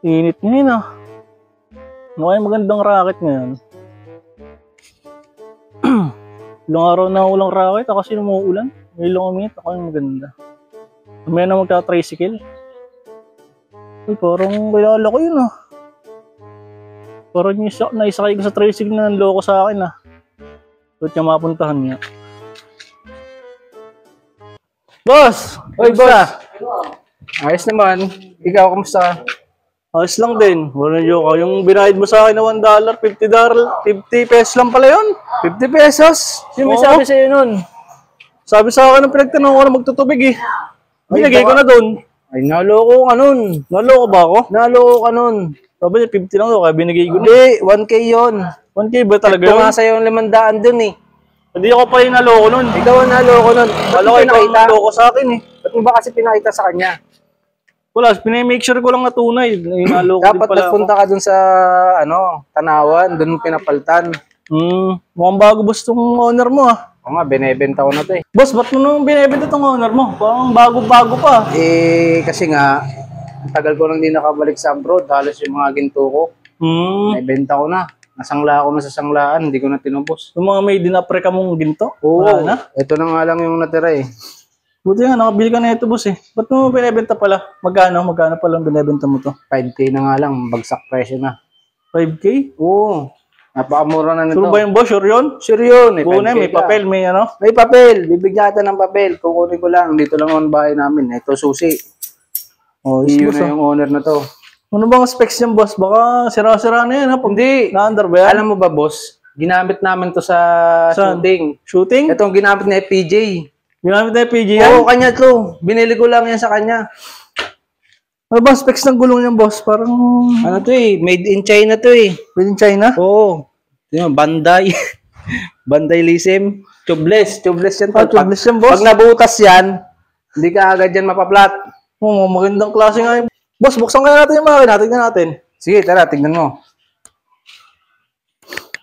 Init ngayon ah. Mukhang magandang racket ngayon. Ilang araw na ulang racket kasi umuulan. May ilang minute ako yung maganda. May na magta-tricycle. Uy, parang kilala ko yun ah. Parang naisakay ko sa tricycle na nanloko sa akin ah. Ba't niya mapuntahan niya? Boss! Oy, boss! Ayos naman. Ikaw, kamusta? Ayos lang din. Wala joke. Yung binayad mo sa akin na $1, $50 pesos lang pala yun. 50 pesos? Sino may sabi sa'yo nun? Sabi sa akin ng pinagtanong ko na magtutubig eh. Binigay ko na doon. Ay, naloko ka nun. Naloko ba ako? Naloko ka nun. Sabi niya 50 lang daw kaya binigay ko na. Hindi, 1K yun. 1K ba talaga Ito yun? nga sa'yo yung 500 dun eh. Hindi ako pa yung naloko nun. Ikaw ang naloko nun. Ba't Wala mo ko pinakita? naloko sa akin eh. Ba't mo ba kasi pinakita sa kanya? Wala, pinamake sure ko lang na tunay. Naloko din Dapat pala nagpunta ka dun sa, Tanawan. Dun pinapaltan. Mukhang bago boss tong owner mo ah. Oo nga, binebenta ko na to eh. Boss, ba't mo nung binibenta tong owner mo? Parang bago-bago pa. Kasi nga, ang tagal ko nang di nakabalik sa abroad. Halos yung mga ginto ko. Binebenta ko na. Nasangla ako na sa sanglaan, hindi ko na tinubos. Yung mga may dinapre ka mong ginto? Oo, Wala na? ito na nga lang yung natira eh. Buti nga, nakabili ka na ito boss eh. Ba't mo binibenta pala? Magkano pala binibenta mo to? 5K na nga lang, bagsak presyo na. 5K? Oo, napakamura na nito. Sure ba yung boss? Sure yun? Sure yun, may Buo na, 5K may ka. papel, may ano? May papel, bibigyan ng papel. Kukunin ko lang, dito lang ang bahay namin. Ito susi. Oh, Yun na yung owner na to. Ano bang specs niyan boss? Baka sira-sira na yan ha? Hindi. Na-under ba yan? Alam mo ba boss, ginamit namin to sa Saan? shooting. Shooting? Itong ginamit ni FPJ. Ginamit na yung PG yan? Oo, kanya to. Binili ko lang yan sa kanya. Ano bang specs ng gulong niyan boss? Parang... Ano to eh, made in China to eh. Made in China? Oo. Tingnan, Bandai. Bandai Lisim. Tubeless yan. Tubeless yan boss? Pag nabutas yan, hindi ka agad yan mapaplat. Oo, magandang klase nga yung... Boss, buksan kaya natin yung makina. Tignan natin. Sige, tara, tignan mo.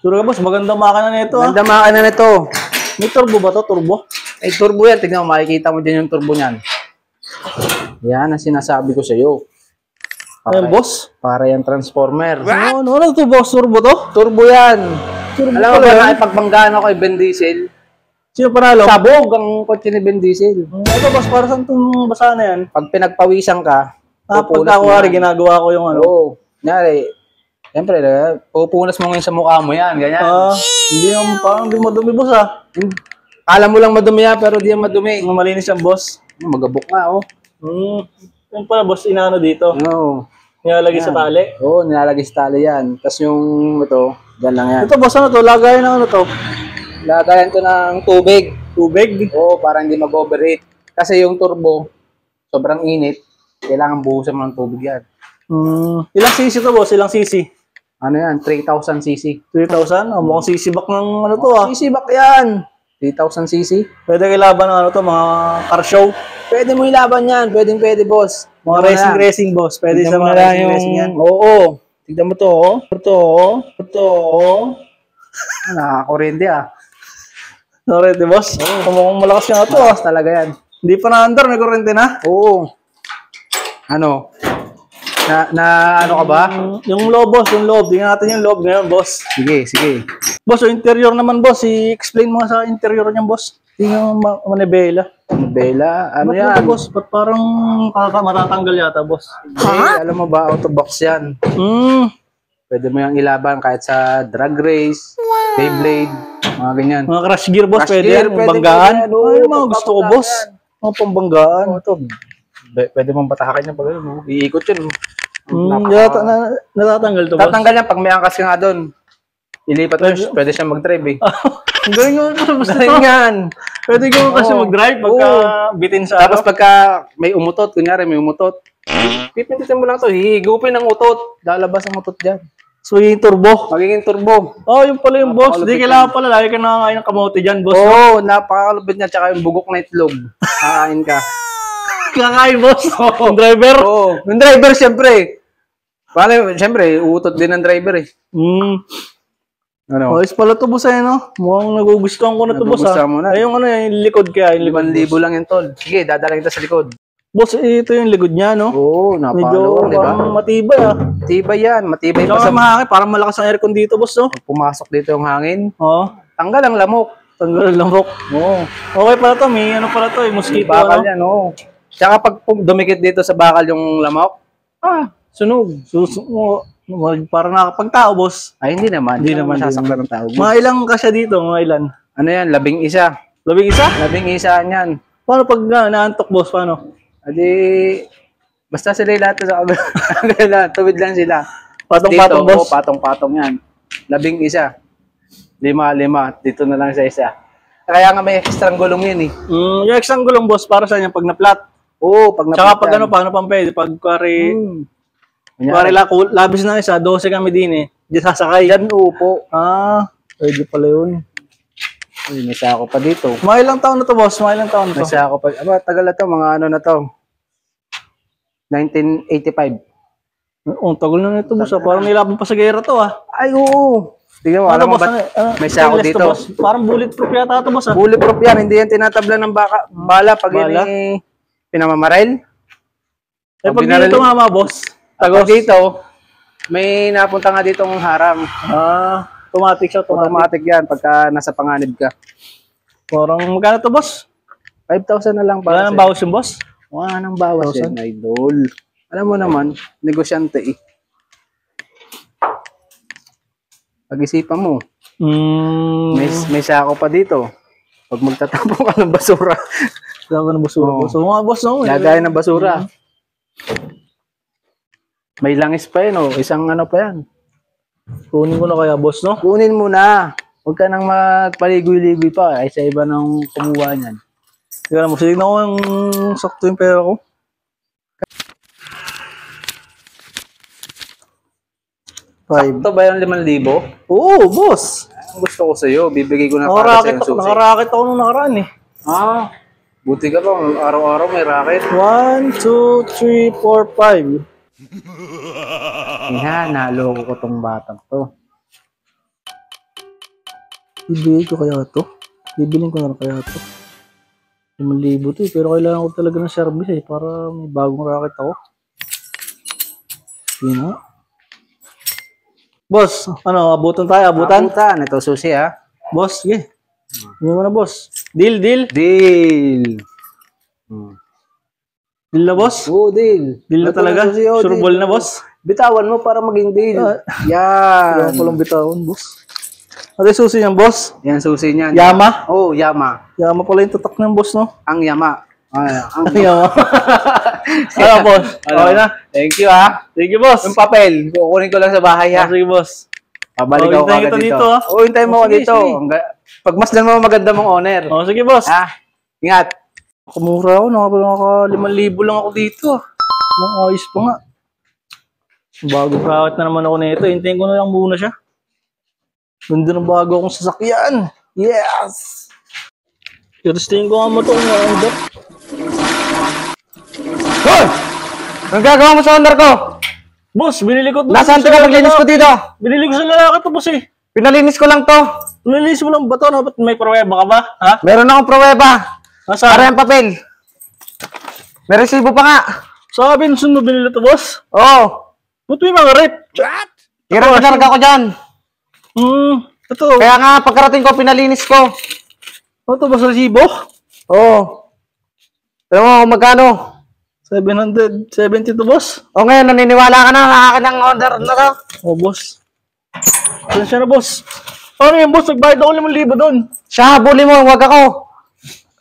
Sure ka boss, magandang makina na ito ha? Ganda makina nito. May turbo ba to? Turbo? Ay, turbo yan. Tignan mo, makikita mo dyan yung turbo niyan. Yan ang sinasabi ko sa'yo. Ayan boss? Para yan transformer. Ano to boss? Turbo to? Turbo yan. Turbo Alam mo pala ba yan? na ipagbanggaan ako kay Ben Diesel? Sino panalo? Sabog ang kotse ni Ben Diesel. Ito boss, para saan itong basa na yan? Pag pinagpawisan ka, Pagka kuwari, ginagawa ko yung ano. Oo. Nyari, siyempre, pupunas mo ngayon sa mukha mo yan, ganyan. Hindi yung parang di madumi boss ah. Alam mo lang madumi yan, pero di yan madumi. Malinis yung boss. Magabok nga, oh. Yung pala boss, inaano dito. Oo. Nilalagay sa tali. Oo, nilalagay sa tali yan. Tapos yung ito, dyan lang yan. Ito boss, ano to? Lagayan ng ano to? Lagayan ko ng tubig. Tubig? Oo, para hindi mag-overheat. Kasi yung turbo, sobrang init. Kailangan buhusan mo ng tubig yan. Ilang cc to boss? Ilang cc? Ano yan? 3,000 cc. 3,000? Mukhang cc back ng ano to ah. CC back yan. 3,000 cc. Pwede kilaban ng ano to, mga car show. Pwede mo ilaban yan. Pwede boss. Mga racing boss. Pwede sa mga racing yan. Oo. Tignan mo to, oh. Ito, oh. Nakakurente ah. Sorry, boss. Mukhang malakas nga to ah. Malakas talaga yan. Hindi pa na-under, may kurente na. Oo. Ano? Ano ka ba? Yung loob, boss. Yung loob. Tingnan natin yung loob ngayon, boss. Sige. Boss, yung interior naman, boss. I-explain mo sa interior niyan, boss. Tingnan mo manibela. Bella, ano Ba't yan? boss? Ba't parang matatanggal yata, boss? Alam mo ba, autobox yan. Pwede mo yung ilaban kahit sa drag race, Beyblade, mga ganyan. Mga crash gear, boss. Crash Pwede gear, yan. pwede Banggaan. yan. Oo, Ay, mga gusto ko, boss. Mga pambanggaan. Ito, pwede mong batahakan yan pag ano, iikot yun. Natatanggal to, boss. Tatanggal yan pag may angkas ka nga doon. Ilipat mo, pwede siya mag-drive eh. Ang galing mo, boss. Galing yan. Pwede ko kasi mag-drive pagka bitin sa Tapos pagka may umutot, kunyari may umutot, pipindutin mo lang to, hihigupin ang utot. Lalabas ang utot dyan. So, yung turbo. Magiging turbo. Yung pala yung boss. Di kailangan pala. Lagi ka nakakain ng kamote dyan, boss. Oo, napakakalupit niya. Tsaka yung bugok na itlog. Kakain ka. Kakain, boss. Yung driver. Oo. Yung driver, siyempre. Paano, siyempre, uutot din ng driver eh. Ano? Ayos pala to, boss, no? Mukhang nagugustuhan ko na to, boss, ha? Nagugustuhan mo na. Yung ano, yung likod kaya, yung likod, 5,000 lang yung tol. Sige, dadalang kita sa likod. Boss, ito yung likod niya, no? Oo, Medyo napalo, di ba? parang matibay, ah. Matibay yan, matibay pa Tsaka sa... mahangin, parang malakas ang aircon dito, boss, no? Pumasok dito yung hangin. Oo. Tanggal ang lamok. Tanggal ang lamok. Oo. Okay pala to, may ano pala to, mosquito, Bakal ano? yan, oo. Tsaka pag dumikit dito sa bakal yung lamok, sunog. Parang nakapagtao, boss. Ay, hindi naman. Hindi naman, masasaktan ng tao. Mga ilang kasya dito, mga ilan? Ano yan, 11. Labing isa? 11 yan. Paano pag naantok, boss? Paano? Adi, basta sila yung lahat sa kabila. Tuwid lang sila. Patong-patong, Dito, boss? Patong-patong yan. 11. 5. Dito na lang sa isa. Kaya nga may extra gulong yun eh. Yung extra gulong, boss, para sa inyo pag na-flat. Oo, pag Tsaka pag ano, paano pang pwede? Pag kuwari labis na isa, 12 kami din eh. Di sasakay. Yan, upo. Pwede pala yun. Ay, may sako pa dito. Mga ilang taon na to, boss? Mga ilang taon na to? May sako pa. Aba, tagal na to. Mga ano na to. 1985. Tagal na nito, boss. Parang nilaban pa sa gera to, ah. Ay, oo. Tingnan mo, alam mo ba? May sako dito. Boss? Parang bulletproof yata ito, boss, ah. Bulletproof yan. Hindi yan tinatabla ng bala pag yan eh, pinamamaril. Pag dito mama, boss. Pag dito, may napunta nga ditong harang. Automatic siya, automatic yan pagka nasa panganib ka. Parang magkano to, boss? 5,000 na lang. Wala nang bawas yung boss? Wala nang bawas yan, idol. Alam mo naman, negosyante eh. Pag-isipan mo. May sako pa dito. Pag magtatapon ka ng basura. Sako ng basura. So mga boss, no? Lagay ng basura. May langis pa yan, oh. Isang ano pa yan. Kunin ko na kaya, boss, no? Kunin mo na. Huwag ka nang magpaligoy-ligoy pa. Ay, sa iba nang kumuha niyan. Tignan mo, sitignan ko yung sakto yung pera ko. Sakto ba yung 5,000? Oo, boss. Gusto ko sa'yo. Bibigay ko na para sa'yo susi. Naka-racket ako nung nakaraan, eh. Buti ka pa. Araw-araw may racket. 1, 2, 3, 4, 5. Naloko ko tong batang to. Bibigay ko kaya to? Bibilin ko na kaya to? 5,000 to eh. Pero kailangan ko talaga ng service eh. Para may bagong racket ako. Sige na. Boss, ano? Abutan tayo? Abutan? Abutan. Ito susi ha. Boss, sige. Hindi mo na, boss. Deal, deal? Deal. Deal na, boss? Oo, deal. Deal na talaga? Sure ball na, boss? Bitawan mo para maging deal. Yan. Kailangan ko lang bitawan, boss. Ano yung susi niyan, boss? Yan susi niyan. Yama? Oo, Yama. Yama pala yung tatak ng boss, no? Ang Yama. Ang Yama. Ano, boss? Okay na? Thank you, ha? Thank you, boss. Yung papel, kukunin ko lang sa bahay, ha? Sige, boss. Pabalik ako agad dito. Oo, hintayin mo ako dito. Pagmasdan mo maganda mong owner. Sige, boss. Ha? Ingat. Kumura ako. Naka 5,000 lang ako dito. Ang ayos pa nga. Bago racket na naman ako nito. Hintayin ko na lang muna siya. Ganda ng bago akong sasakyan. Yes! Kiristiin ko nga mo ito kung naandap. Hoy! Anong gagawa mo sa honor ko? Boss, binili ko ito. Nasaan ito ka paglinis ko dito? Binili ko sa lalaki ito, boss eh. Pinalinis ko lang to. Pinalinis mo lang ba ito? Dapat may pruweba ka ba? Ha? Meron akong pruweba. Nasaan? Para yung papel. May resibo pa nga. Sabi, saan mo binili ito, boss? Oo. Ba't may mga rip? Hirap-hirap ko dyan. Ito. Kaya nga, pagkarating ko, pinalinis ko. Ano ito, boss? Resibo? Oo. Alam mo kung magkano? 770 to, boss. O ngayon, naniniwala ka na sa akin ng order na to? Boss. Saan siya na, boss? Ano yan, boss? Nagbayad ako 5,000 doon. Siya, habulin mo, huwag ako.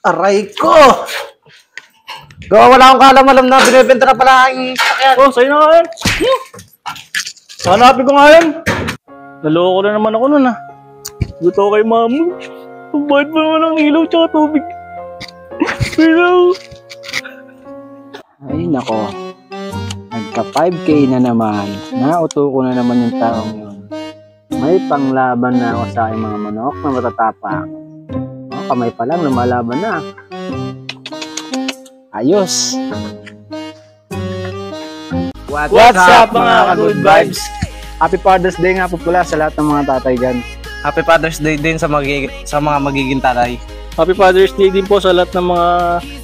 Aray ko! Gawa wala akong kalam-alam na binibenta na pala ang sakyan. Sa'yo na nga yan. Hanapin ko nga yan. Naloko na naman ako nun, ha. Gusto ko kay mama. Bayad mo naman ang ilaw tsaka tubig. Ilaw. Ay, nako. Nagka 5K na naman. Nauto ko na naman yung taong yun. May panglaban na ako sa aking mga manok na matatapang. Kamay pa lang, lumalaban na. Ayos. What's up mga ka-good vibes? Happy Father's Day nga po pala sa lahat ng mga tatay dyan. Happy Father's Day din sa mga magiging tatay. Happy Father's Day din po sa lahat ng mga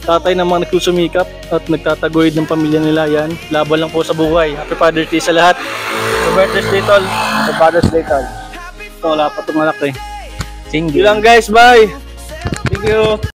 tatay na mga nagsusumikap at nagtataguyod ng pamilya nila. Yan, laban lang po sa buhay. Happy Father's Day sa lahat. Happy Father's Day, tol. Happy Father's Day, tol. Ito, wala pa itong anak eh. Single. Yun lang guys, bye! Thank you!